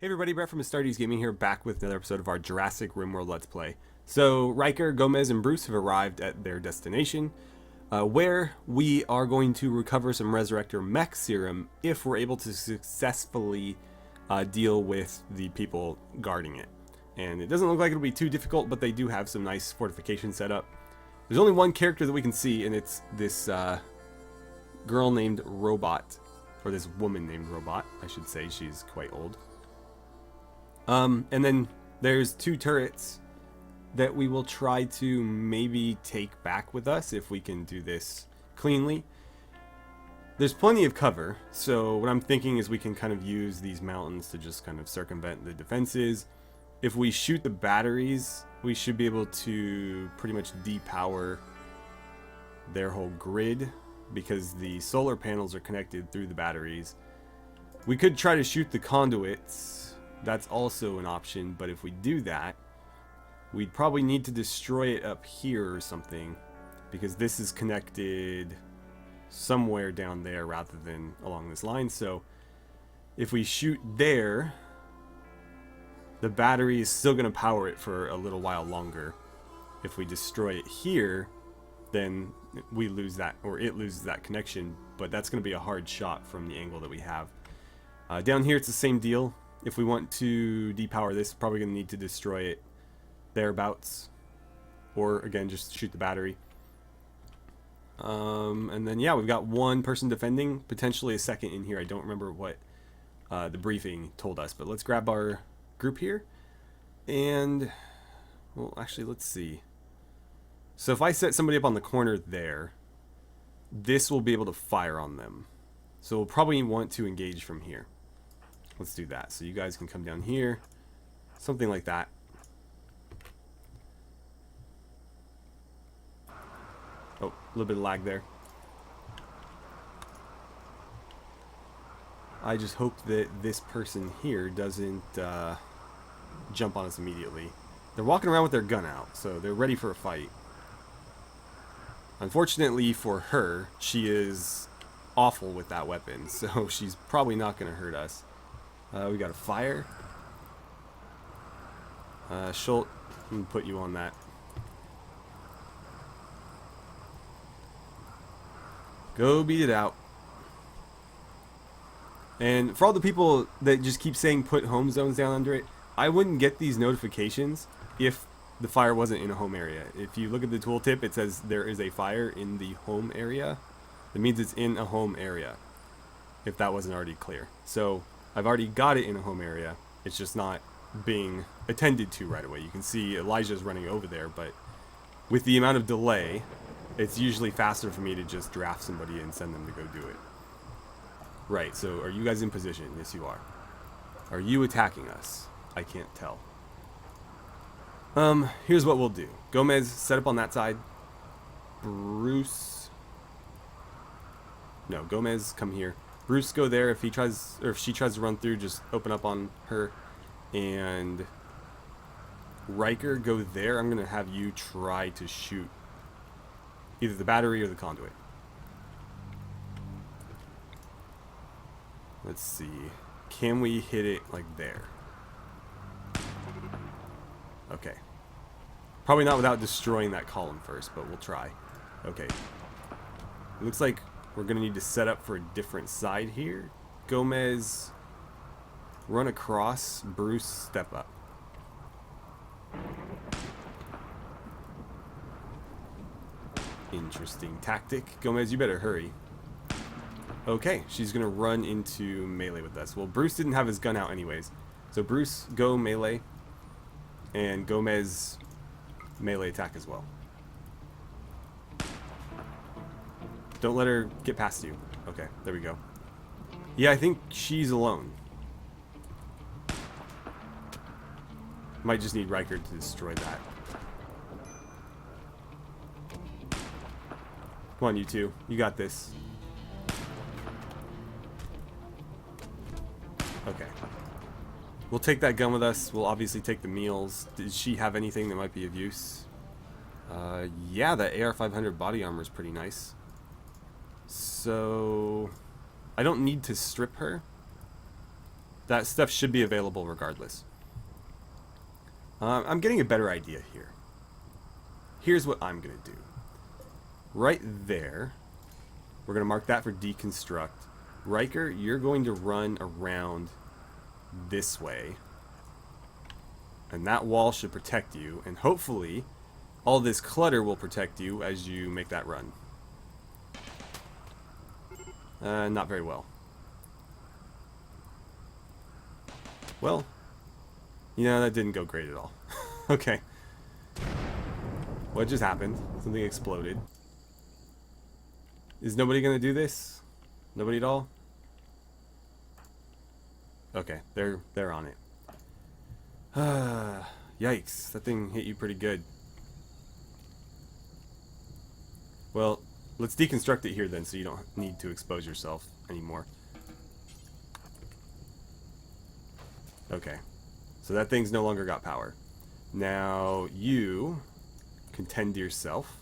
Hey everybody, Brett from AstartesGaming here, back with another episode of our Jurassic RimWorld Let's Play. So, Riker, Gomez, and Bruce have arrived at their destination, where we are going to recover some Resurrector mech serum if we're able to successfully deal with the people guarding it. And it doesn't look like it'll be too difficult, but they do have some nice fortification set up. There's only one character that we can see, and it's this girl named Robot, or this woman named Robot, I should say. She's quite old. And then there's two turrets that we will try to maybe take back with us if we can do this cleanly. There's plenty of cover, so what I'm thinking is we can kind of use these mountains to just kind of circumvent the defenses. If we shoot the batteries, we should be able to pretty much depower their whole grid because the solar panels are connected through the batteries. We could try to shoot the conduits. That's also an option, but if we do that, we'd probably need to destroy it up here or something, because this is connected somewhere down there rather than along this line. So if we shoot there, the battery is still going to power it for a little while longer. If we destroy it here, then we lose that, or it loses that connection, but that's going to be a hard shot from the angle that we have. Down here it's the same deal. If we want to depower this, we're probably going to need to destroy it thereabouts. Or, again, just shoot the battery. And then, yeah, we've got one person defending. Potentially a second in here. I don't remember what the briefing told us. But let's grab our group here. And, well, actually, let's see. So if I set somebody up on the corner there, this will be able to fire on them. So we'll probably want to engage from here. Let's do that. So you guys can come down here. Something like that. Oh, a little bit of lag there. I just hope that this person here doesn't jump on us immediately. They're walking around with their gun out, so they're ready for a fight. Unfortunately for her, she is awful with that weapon, so she's probably not going to hurt us. We got a fire. Schultz, let me put you on that. Go beat it out. And for all the people that just keep saying put home zones down under it, I wouldn't get these notifications if the fire wasn't in a home area. If you look at the tooltip, it says there is a fire in the home area. That means it's in a home area, if that wasn't already clear. So I've already got it in a home area. It's just not being attended to right away. You can see Elijah's running over there, but with the amount of delay, it's usually faster for me to just draft somebody and send them to go do it. Right, so are you guys in position? Yes, you are. Are you attacking us? I can't tell. Here's what we'll do. Gomez, set up on that side. Bruce. No, Gomez, come here. Bruce, go there. If he tries, or if she tries to run through, just open up on her. And Riker, go there. I'm gonna have you try to shoot either the battery or the conduit. Let's see. Can we hit it like there? Okay. Probably not without destroying that column first, but we'll try. Okay. It looks like we're going to need to set up for a different side here. Gomez, run across. Bruce, step up. Interesting tactic. Gomez, you better hurry. Okay, she's going to run into melee with us. Well, Bruce didn't have his gun out anyways. So Bruce, go melee. And Gomez, melee attack as well. Don't let her get past you. Okay, there we go. Yeah, I think she's alone. Might just need Riker to destroy that. Come on, you two. You got this. Okay. We'll take that gun with us. We'll obviously take the meals. Does she have anything that might be of use? Yeah, the AR-500 body armor is pretty nice. So I don't need to strip her. That stuff should be available regardless. I'm getting a better idea here. Here's what I'm going to do. Right there, we're going to mark that for deconstruct. Riker, you're going to run around this way. And that wall should protect you. And hopefully, all this clutter will protect you as you make that run. Not very well. Well, you know, that didn't go great at all. Okay. What just happened? Something exploded. Is nobody gonna do this? Nobody at all? Okay, they're on it. Yikes, that thing hit you pretty good. Well, let's deconstruct it here then so you don't need to expose yourself anymore. Okay, so that thing's no longer got power. Now you can tend to yourself.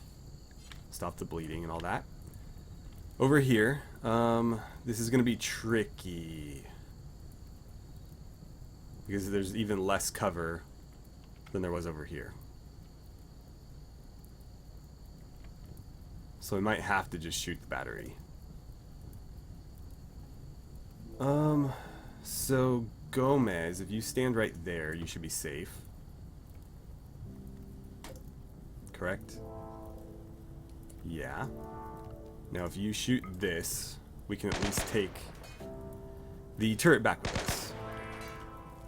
Stop the bleeding and all that. Over here, this is going to be tricky. Because there's even less cover than there was over here. So we might have to just shoot the battery. So Gomez, if you stand right there, you should be safe. Correct? Yeah. Now if you shoot this, we can at least take the turret back with us.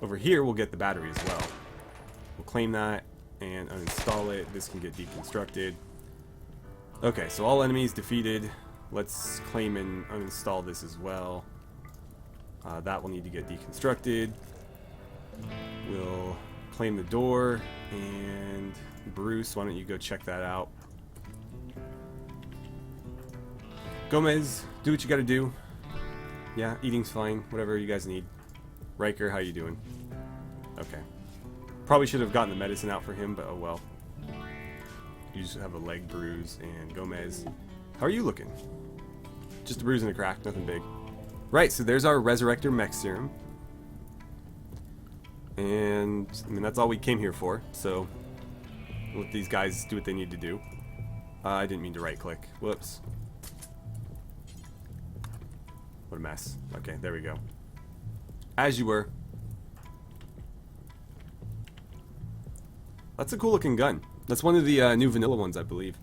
Over here, we'll get the battery as well. We'll claim that and uninstall it. This can get deconstructed. Okay, so all enemies defeated. Let's claim and uninstall this as well. That will need to get deconstructed. We'll claim the door. And Bruce, why don't you go check that out? Gomez, do what you gotta do. Yeah, eating's fine. Whatever you guys need. Riker, how you doing? Okay. Probably should have gotten the medicine out for him, but oh well. You just have a leg bruise. And Gomez, how are you looking? Just a bruise and a crack, nothing big. Right, so there's our Resurrector Mech Serum. And, I mean, that's all we came here for, so we'll let these guys do what they need to do. I didn't mean to right-click. Whoops. What a mess. Okay, there we go. As you were. That's a cool-looking gun. That's one of the new vanilla ones, I believe.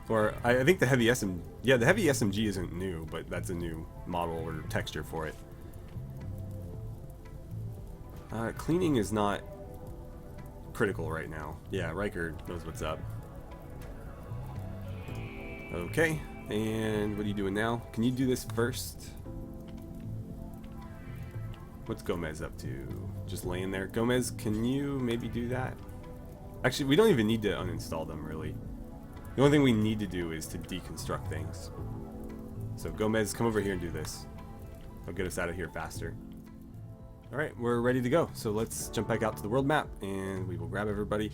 Or, I think the heavy SMG... Yeah, the heavy SMG isn't new, but that's a new model or texture for it. Cleaning is not critical right now. Yeah, Riker knows what's up. Okay, and what are you doing now? Can you do this first? What's Gomez up to? Just laying there. Gomez, can you maybe do that? Actually, we don't even need to uninstall them, really. The only thing we need to do is to deconstruct things. So Gomez, come over here and do this. I'll get us out of here faster. Alright, we're ready to go. So let's jump back out to the world map and we will grab everybody.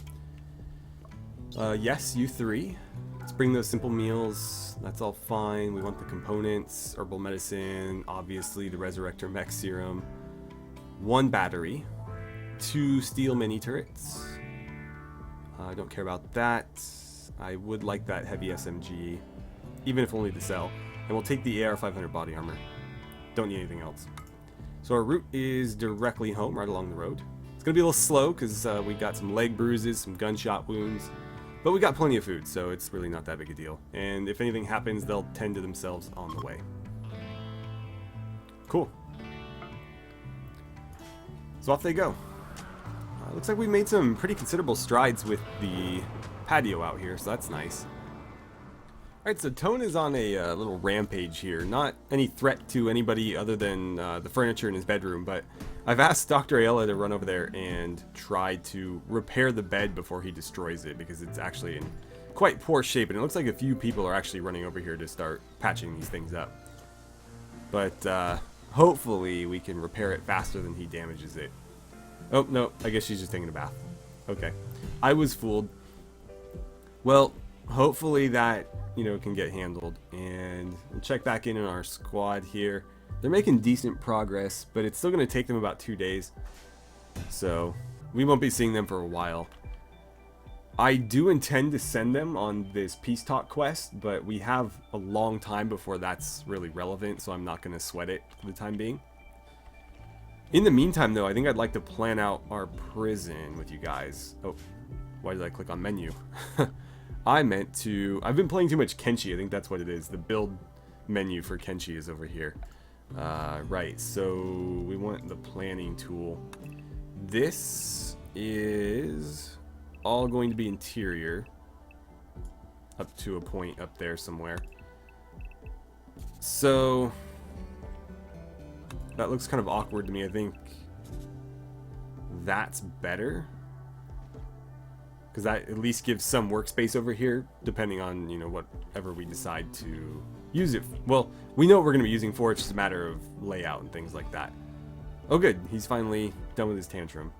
Yes, you three. Let's bring those simple meals. That's all fine. We want the components, herbal medicine, obviously the Resurrector Mech Serum, 1 battery, 2 steel mini turrets. I don't care about that. I would like that heavy SMG, even if only to sell. And we'll take the AR-500 body armor. Don't need anything else. So our route is directly home, right along the road. It's going to be a little slow because we got some leg bruises, some gunshot wounds. But we got plenty of food, so it's really not that big a deal. And if anything happens, they'll tend to themselves on the way. Cool. So off they go. Looks like we made some pretty considerable strides with the patio out here, so that's nice. Alright, so Tone is on a little rampage here. Not any threat to anybody other than the furniture in his bedroom, but I've asked Dr. Ayala to run over there and try to repair the bed before he destroys it, because it's actually in quite poor shape, and it looks like a few people are actually running over here to start patching these things up. But hopefully we can repair it faster than he damages it. Oh, no, I guess she's just taking a bath. Okay. I was fooled. Well, hopefully that, you know, can get handled. And we'll check back in on our squad here. They're making decent progress, but it's still going to take them about 2 days. So we won't be seeing them for a while. I do intend to send them on this peace talk quest, but we have a long time before that's really relevant, so I'm not going to sweat it for the time being. In the meantime, though, I think I'd like to plan out our prison with you guys. Oh, why did I click on menu? I've been playing too much Kenshi. I think that's what it is. The build menu for Kenshi is over here. Right, so we want the planning tool. This is all going to be interior. Up to a point up there somewhere. So that looks kind of awkward to me. I think that's better, because that at least gives some workspace over here, depending on, you know, whatever we decide to use it. Well, we know what we're going to be using for. It's just a matter of layout and things like that. Oh, good. He's finally done with his tantrum.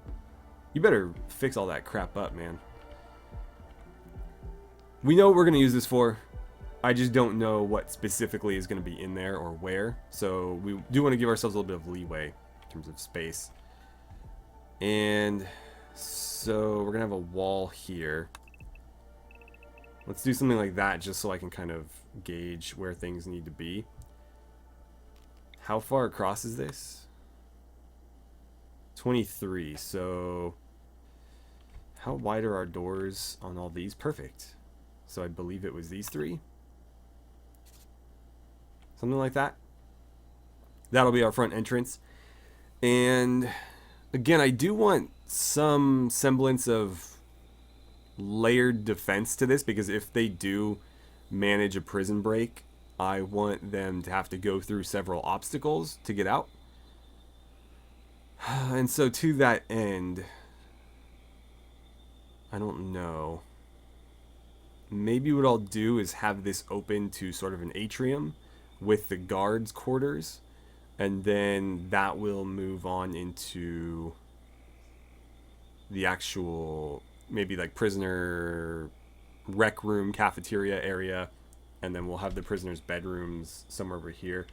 You better fix all that crap up, man. We know what we're going to use this for. I just don't know what specifically is going to be in there or where. So we do want to give ourselves a little bit of leeway in terms of space. And so we're going to have a wall here. Let's do something like that just so I can kind of gauge where things need to be. How far across is this? 23. So how wide are our doors on all these? Perfect. So I believe it was these 3. Something like that. That'll be our front entrance. And again, I do want some semblance of layered defense to this, because if they do manage a prison break, I want them to have to go through several obstacles to get out. And so to that end, I don't know. Maybe what I'll do is have this open to sort of an atrium with the guards' quarters, and then that will move on into the actual, maybe like prisoner rec room, cafeteria area, and then we'll have the prisoners' bedrooms somewhere over here.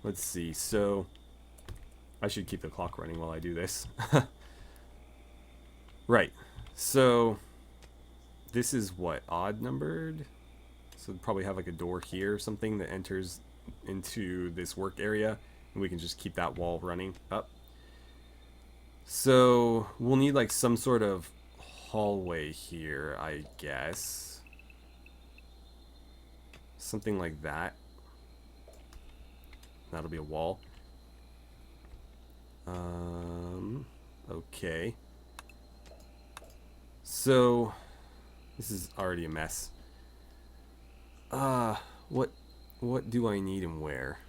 Let's see. So I should keep the clock running while I do this. Right. So this is what, odd numbered? So we'll probably have like a door here or something that enters into this work area, and we can just keep that wall running up. So we'll need like some sort of hallway here, I guess. Something like that. That'll be a wall. Okay. So this is already a mess. What do I need and where?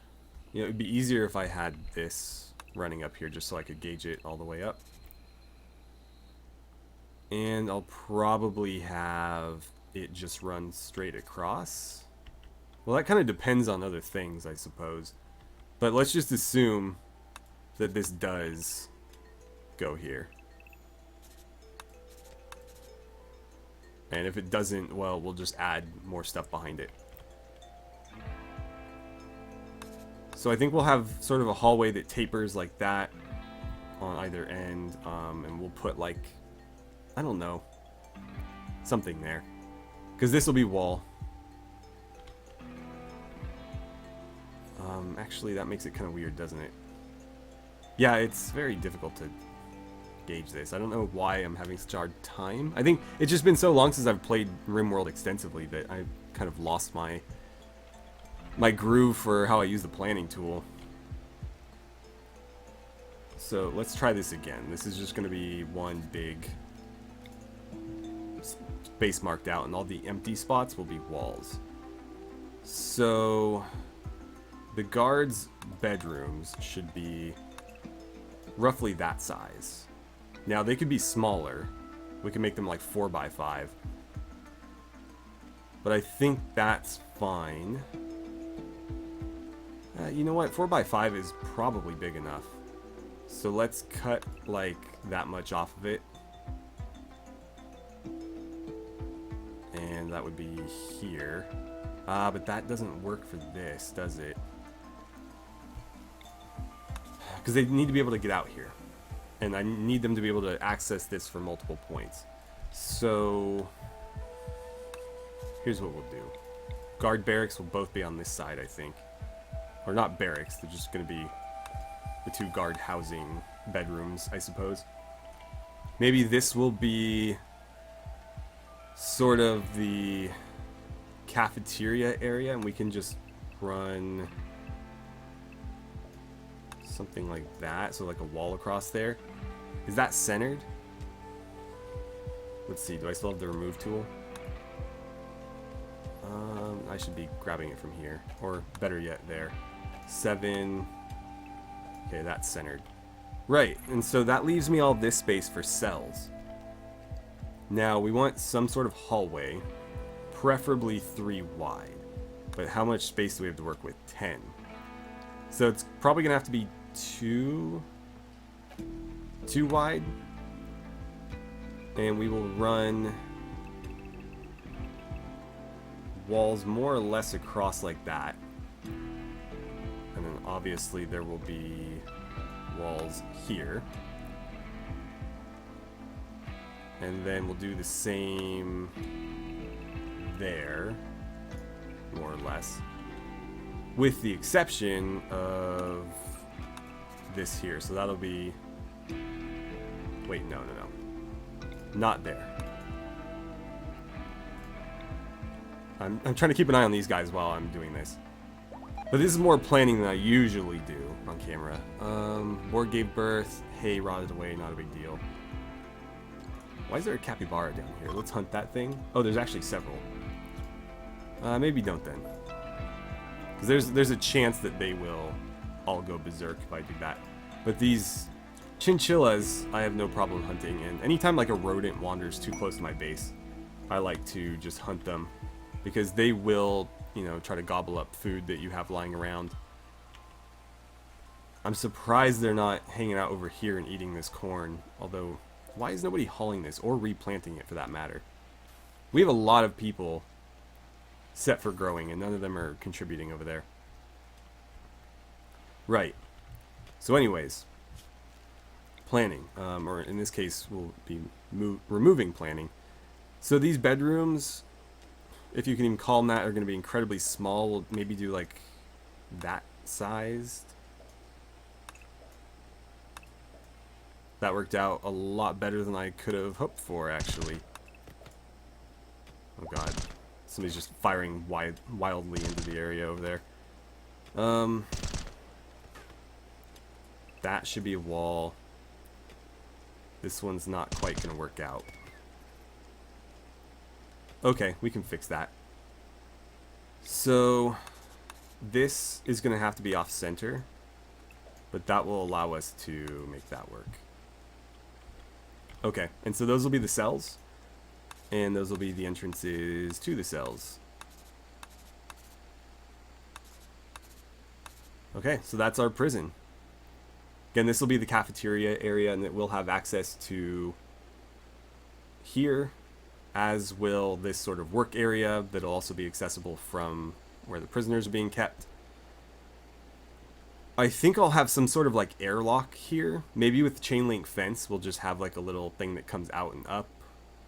You know, it'd be easier if I had this running up here just so I could gauge it all the way up. And I'll probably have it just run straight across. Well, that kind of depends on other things, I suppose. But let's just assume that this does go here. And if it doesn't, well, we'll just add more stuff behind it. So I think we'll have sort of a hallway that tapers like that on either end. And we'll put like, I don't know, something there. Because this will be wall. Actually, that makes it kind of weird, doesn't it? Yeah, it's very difficult to gauge this. I don't know why I'm having such a hard time. I think it's just been so long since I've played RimWorld extensively that I've kind of lost my groove for how I use the planning tool. So let's try this again. This is just going to be one big space marked out, and all the empty spots will be walls. So the guards' bedrooms should be roughly that size. Now they could be smaller. We can make them like 4x5. But I think that's fine. You know what? 4x5 is probably big enough. So let's cut like that much off of it. And that would be here. But that doesn't work for this, does it? Because they need to be able to get out here. And I need them to be able to access this for multiple points. So here's what we'll do. Guard barracks will both be on this side, I think. Or not barracks, they're just going to be the 2 guard housing bedrooms, I suppose. Maybe this will be sort of the cafeteria area, and we can just run something like that, so like a wall across there. Is that centered? Let's see, do I still have the remove tool? I should be grabbing it from here, or better yet, there. 7. Okay, that's centered. Right, and so that leaves me all this space for cells. Now, we want some sort of hallway, preferably 3 wide. But how much space do we have to work with? 10. So it's probably going to have to be 2 wide. And we will run walls more or less across like that. And then obviously there will be walls here. And then we'll do the same there, more or less. With the exception of this here. So that'll be... Wait, no. Not there. I'm trying to keep an eye on these guys while I'm doing this. But this is more planning than I usually do on camera. Board gave birth. Hay rotted away, not a big deal. Why is there a capybara down here? Let's hunt that thing. Oh, there's actually several. Maybe don't then. Because there's a chance that they will all go berserk if I do that. But these chinchillas, I have no problem hunting. And anytime like a rodent wanders too close to my base, I like to just hunt them. Because they will, you know, try to gobble up food that you have lying around. I'm surprised they're not hanging out over here and eating this corn. Although, why is nobody hauling this or replanting it for that matter? We have a lot of people set for growing and none of them are contributing over there. Right. So anyways, planning. Or in this case, we'll be removing planning. So these bedrooms, if you can even call them that, are going to be incredibly small. We'll maybe do like that sized. That worked out a lot better than I could have hoped for, actually. Oh god. Somebody's just firing wildly into the area over there. That should be a wall. This one's not quite going to work out. Okay, we can fix that. So, this is going to have to be off-center, but that will allow us to make that work. Okay, and so those will be the cells, and those will be the entrances to the cells. Okay, so that's our prison. Again, this will be the cafeteria area, and it will have access to here, as will this sort of work area that'll also be accessible from where the prisoners are being kept. I think I'll have some sort of like airlock here. Maybe with chain link fence, we'll just have like a little thing that comes out and up.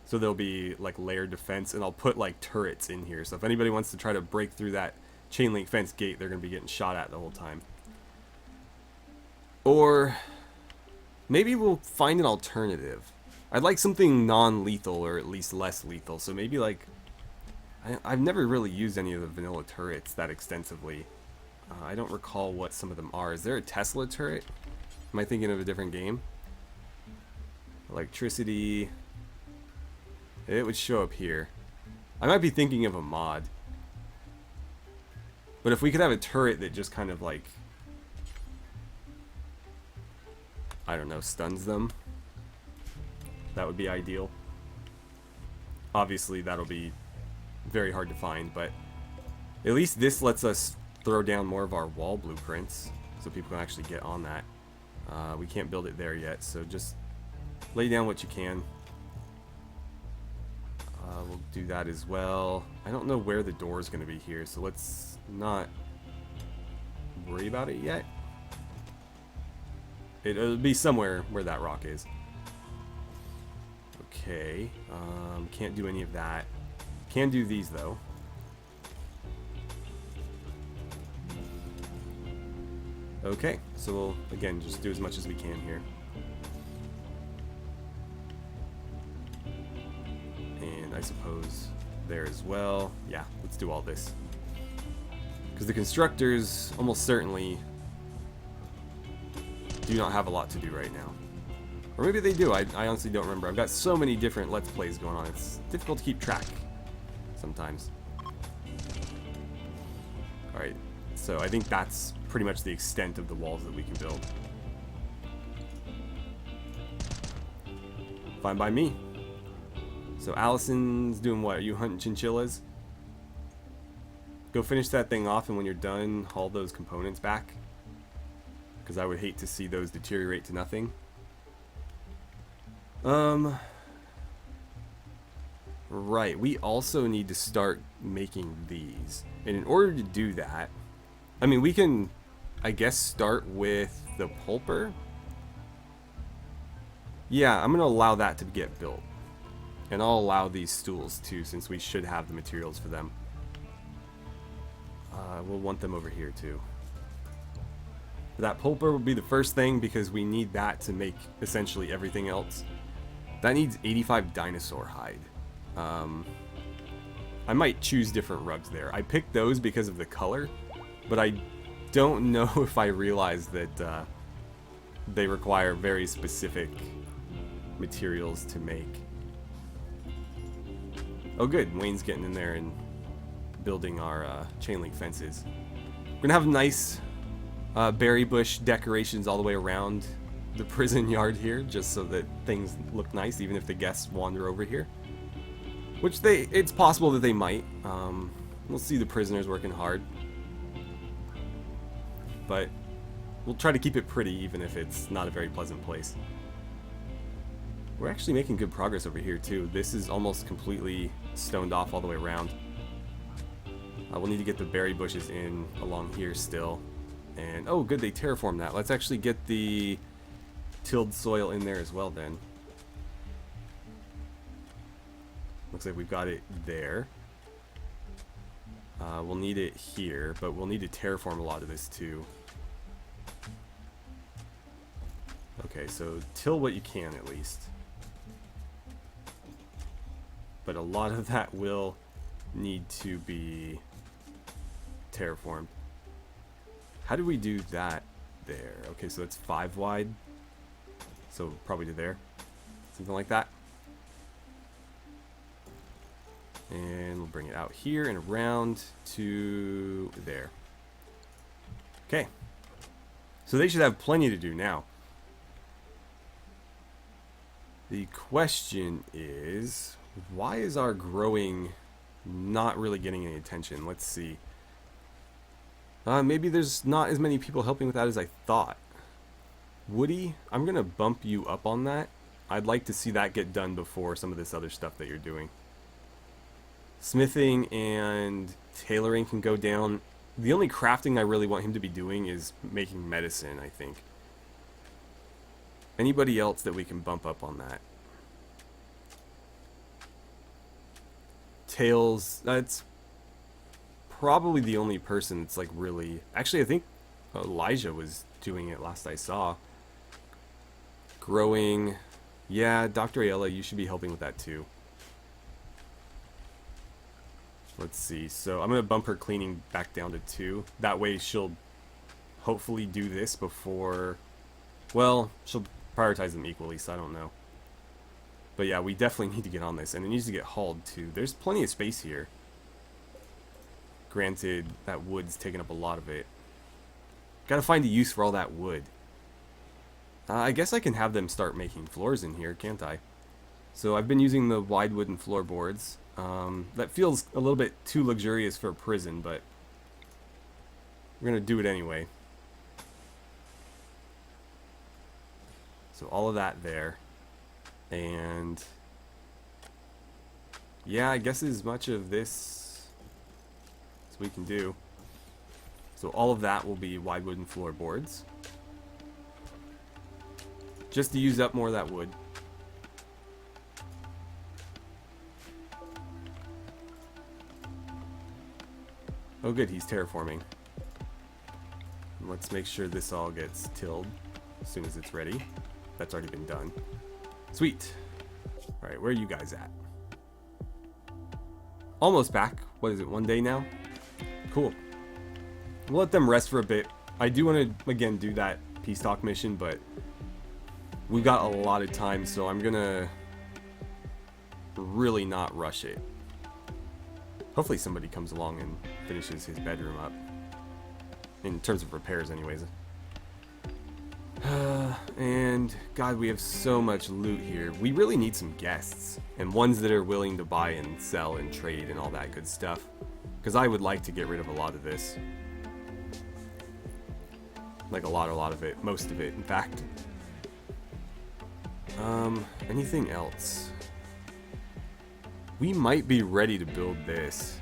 So there'll be like layered defense, and I'll put like turrets in here. So if anybody wants to try to break through that chain link fence gate, they're going to be getting shot at the whole time. Or maybe we'll find an alternative. I'd like something non-lethal, or at least less lethal. So maybe like... I've never really used any of the vanilla turrets that extensively. I don't recall what some of them are. Is there a Tesla turret? Am I thinking of a different game? Electricity. It would show up here. I might be thinking of a mod. But if we could have a turret that just kind of like... I don't know, stuns them. That would be ideal. Obviously, that'll be very hard to find, but at least this lets us throw down more of our wall blueprints so people can actually get on that. We can't build it there yet, so just lay down what you can. We'll do that as well. I don't know where the door is going to be here, so let's not worry about it yet. It'll be somewhere where that rock is. Okay, can't do any of that. Can do these though. Okay, so we'll again just do as much as we can here. And I suppose there as well. Yeah, let's do all this. Because the constructors almost certainly do not have a lot to do right now. Or maybe they do, I honestly don't remember. I've got so many different Let's Plays going on, it's difficult to keep track sometimes. Alright, so I think that's pretty much the extent of the walls that we can build. Fine by me. So Allison's doing what? Are you hunting chinchillas? Go finish that thing off, and when you're done, haul those components back. Because I would hate to see those deteriorate to nothing. Right, we also need to start making these. And in order to do that, I mean, we can, I guess, start with the pulper. Yeah, I'm going to allow that to get built. And I'll allow these stools too, since we should have the materials for them. We'll want them over here too. That pulper will be the first thing because we need that to make essentially everything else. That needs 85 dinosaur hide. I might choose different rugs there. I picked those because of the color, but I don't know if I realized that they require very specific materials to make. Oh good, Wayne's getting in there and building our chain link fences. We're gonna have nice berry bush decorations all the way around the prison yard here, just so that things look nice, even if the guests wander over here. Which it's possible that they might. We'll see the prisoners working hard. But we'll try to keep it pretty, even if it's not a very pleasant place. We're actually making good progress over here, too. This is almost completely stoned off all the way around. We'll need to get the berry bushes in along here still. And, oh, good, they terraformed that. Let's actually get the tilled soil in there as well, then. Looks like we've got it there. We'll need it here, but we'll need to terraform a lot of this, too. Okay, so till what you can, at least. But a lot of that will need to be terraformed. How do we do that there? Okay, so it's 5 wide. So probably to there. Something like that. And we'll bring it out here and around to there. Okay. So they should have plenty to do now. The question is, why is our growing not really getting any attention? Let's see. Maybe there's not as many people helping with that as I thought. Woody, I'm going to bump you up on that. I'd like to see that get done before some of this other stuff that you're doing. Smithing and tailoring can go down. The only crafting I really want him to be doing is making medicine, I think. Anybody else that we can bump up on that? Tails, that's probably the only person that's like really... Actually, I think Elijah was doing it last I saw. Growing. Yeah, Dr. Ayala, you should be helping with that too. Let's see. So I'm going to bump her cleaning back down to 2. That way she'll hopefully do this before... Well, she'll prioritize them equally, so I don't know. But yeah, we definitely need to get on this, and it needs to get hauled too. There's plenty of space here. Granted, that wood's taking up a lot of it. Gotta find a use for all that wood. I guess I can have them start making floors in here, can't I? So I've been using the wide wooden floorboards. That feels a little bit too luxurious for a prison, but we're gonna do it anyway. So all of that there. And Yeah, I guess as much of this as we can do. So all of that will be wide wooden floorboards. Just to use up more of that wood. Oh good, he's terraforming. Let's make sure this all gets tilled as soon as it's ready. That's already been done. Sweet. Alright, where are you guys at? Almost back. What is it, 1 day now? Cool. We'll let them rest for a bit. I do want to, again, do that peace talk mission, but we've got a lot of time, so I'm gonna really not rush it. Hopefully somebody comes along and finishes his bedroom up. In terms of repairs, anyways. And, God, we have so much loot here. We really need some guests. And ones that are willing to buy and sell and trade and all that good stuff. Because I would like to get rid of a lot of this. Like a lot of it. Most of it, in fact. Anything else? We might be ready to build this.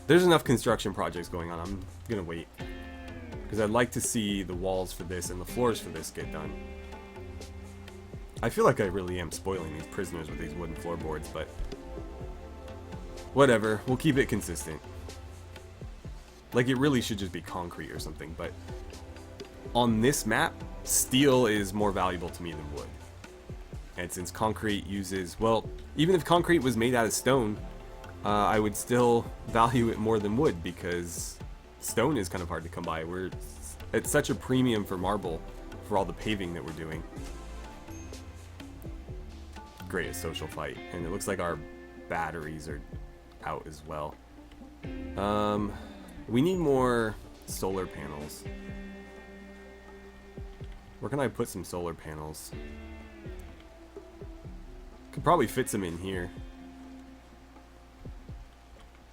There's enough construction projects going on. I'm gonna wait. Because I'd like to see the walls for this and the floors for this get done. I feel like I really am spoiling these prisoners with these wooden floorboards, but whatever. We'll keep it consistent. Like, it really should just be concrete or something, but on this map, steel is more valuable to me than wood. And since concrete uses, well, even if concrete was made out of stone, I would still value it more than wood because stone is kind of hard to come by. It's such a premium for marble for all the paving that we're doing. Greatest social fight, and it looks like our batteries are out as well. We need more solar panels. Where can I put some solar panels? Could probably fit some in here.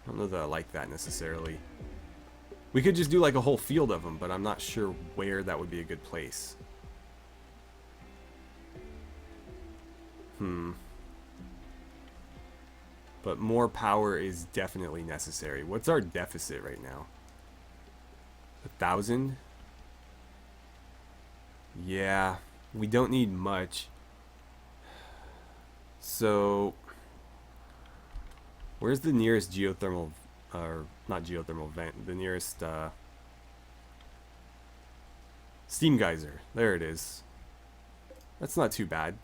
I don't know that I like that necessarily. We could just do like a whole field of them, but I'm not sure where that would be a good place. But more power is definitely necessary. What's our deficit right now? 1,000? Yeah, we don't need much. So, where's the nearest geothermal, or not geothermal vent, the nearest steam geyser? There it is. That's not too bad.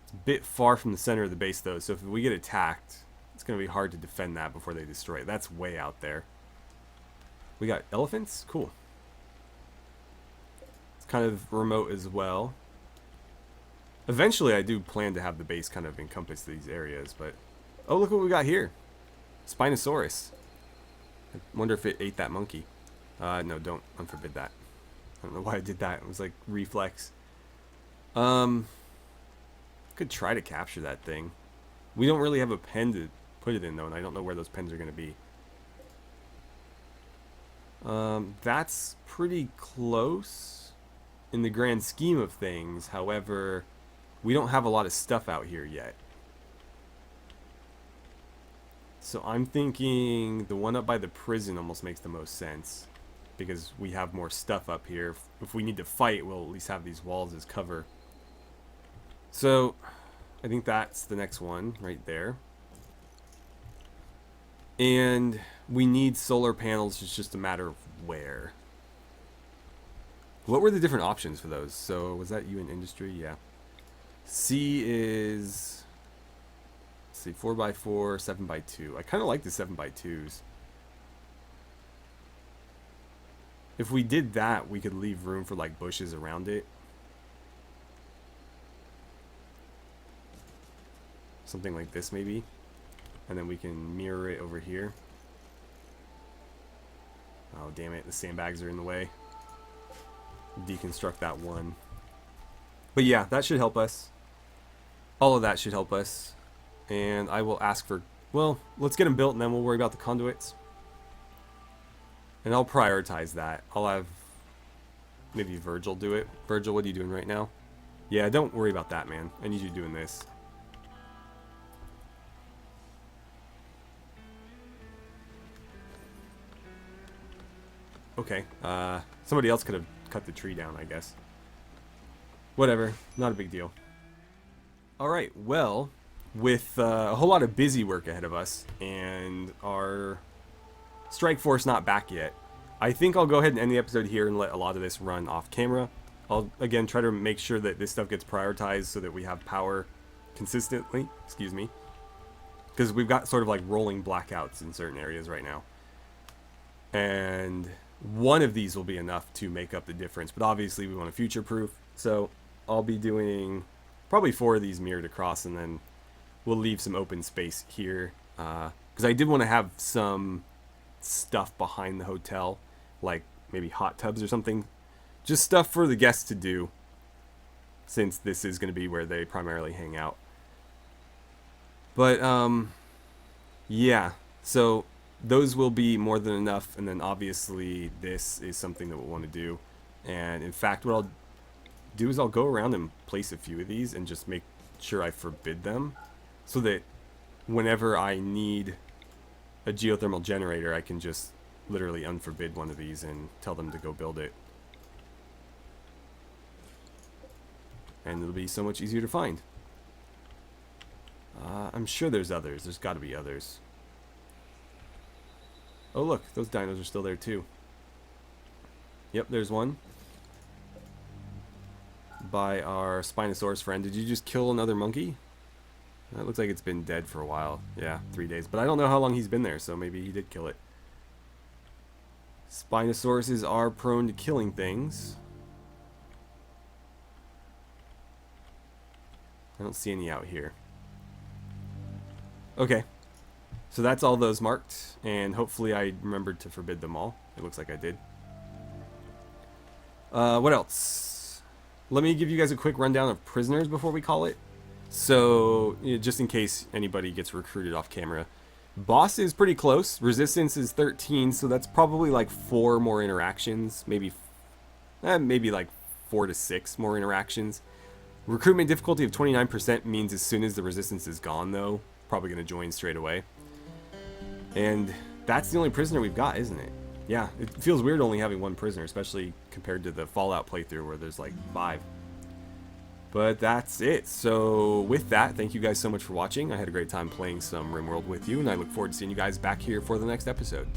It's a bit far from the center of the base though, so if we get attacked, it's going to be hard to defend that before they destroy it. That's way out there. We got elephants? Cool. It's kind of remote as well. Eventually, I do plan to have the base kind of encompass these areas, but... Oh, look what we got here. Spinosaurus. I wonder if it ate that monkey. No, don't unforbid that. I don't know why I did that. It was like reflex. Could try to capture that thing. We don't really have a pen to put it in, though, and I don't know where those pens are going to be. That's pretty close in the grand scheme of things. However... we don't have a lot of stuff out here yet. So I'm thinking the one up by the prison almost makes the most sense. Because we have more stuff up here. If we need to fight, we'll at least have these walls as cover. So, I think that's the next one right there. And we need solar panels, it's just a matter of where. What were the different options for those? So, was that you in industry? Yeah. C is, let's see, 4x4, 7x2. I kind of like the 7x2s. If we did that, we could leave room for like bushes around it. Something like this maybe. And then we can mirror it over here. Oh, damn it, the sandbags are in the way. Deconstruct that one. But yeah, that should help us. All of that should help us. And I will ask for... well, let's get them built and then we'll worry about the conduits. And I'll prioritize that. I'll have maybe Virgil do it. Virgil, what are you doing right now? Yeah, don't worry about that, man. I need you doing this. Okay, somebody else could have cut the tree down, I guess. Whatever, not a big deal. Alright, well, with a whole lot of busy work ahead of us, and our strike force not back yet, I think I'll go ahead and end the episode here and let a lot of this run off camera. I'll, again, try to make sure that this stuff gets prioritized so that we have power consistently, excuse me. Because we've got sort of like rolling blackouts in certain areas right now. And one of these will be enough to make up the difference, but obviously we want to future-proof, so I'll be doing probably 4 of these mirrored across, and then we'll leave some open space here, because I did want to have some stuff behind the hotel, like maybe hot tubs or something, just stuff for the guests to do, since this is going to be where they primarily hang out. But yeah, so those will be more than enough, and then obviously this is something that we'll want to do. And in fact, what I'll do is I'll go around and place a few of these and just make sure I forbid them, so that whenever I need a geothermal generator, I can just literally unforbid one of these and tell them to go build it. And it'll be so much easier to find. I'm sure there's others. There's got to be others. Oh look, those dinos are still there too. Yep, there's one. By our Spinosaurus friend. Did you just kill another monkey? That looks like it's been dead for a while. Yeah, 3 days. But I don't know how long he's been there, so maybe he did kill it. Spinosauruses are prone to killing things. I don't see any out here. Okay. So that's all those marked, and hopefully I remembered to forbid them all. It looks like I did. What else? Let me give you guys a quick rundown of prisoners before we call it. So, you know, just in case anybody gets recruited off camera. Boss is pretty close. Resistance is 13, so that's probably like 4 more interactions. Maybe like 4 to 6 more interactions. Recruitment difficulty of 29% means as soon as the resistance is gone, though, probably going to join straight away. And that's the only prisoner we've got, isn't it? Yeah, it feels weird only having 1 prisoner, especially compared to the Fallout playthrough where there's like 5. But that's it. So with that, thank you guys so much for watching. I had a great time playing some RimWorld with you, and I look forward to seeing you guys back here for the next episode.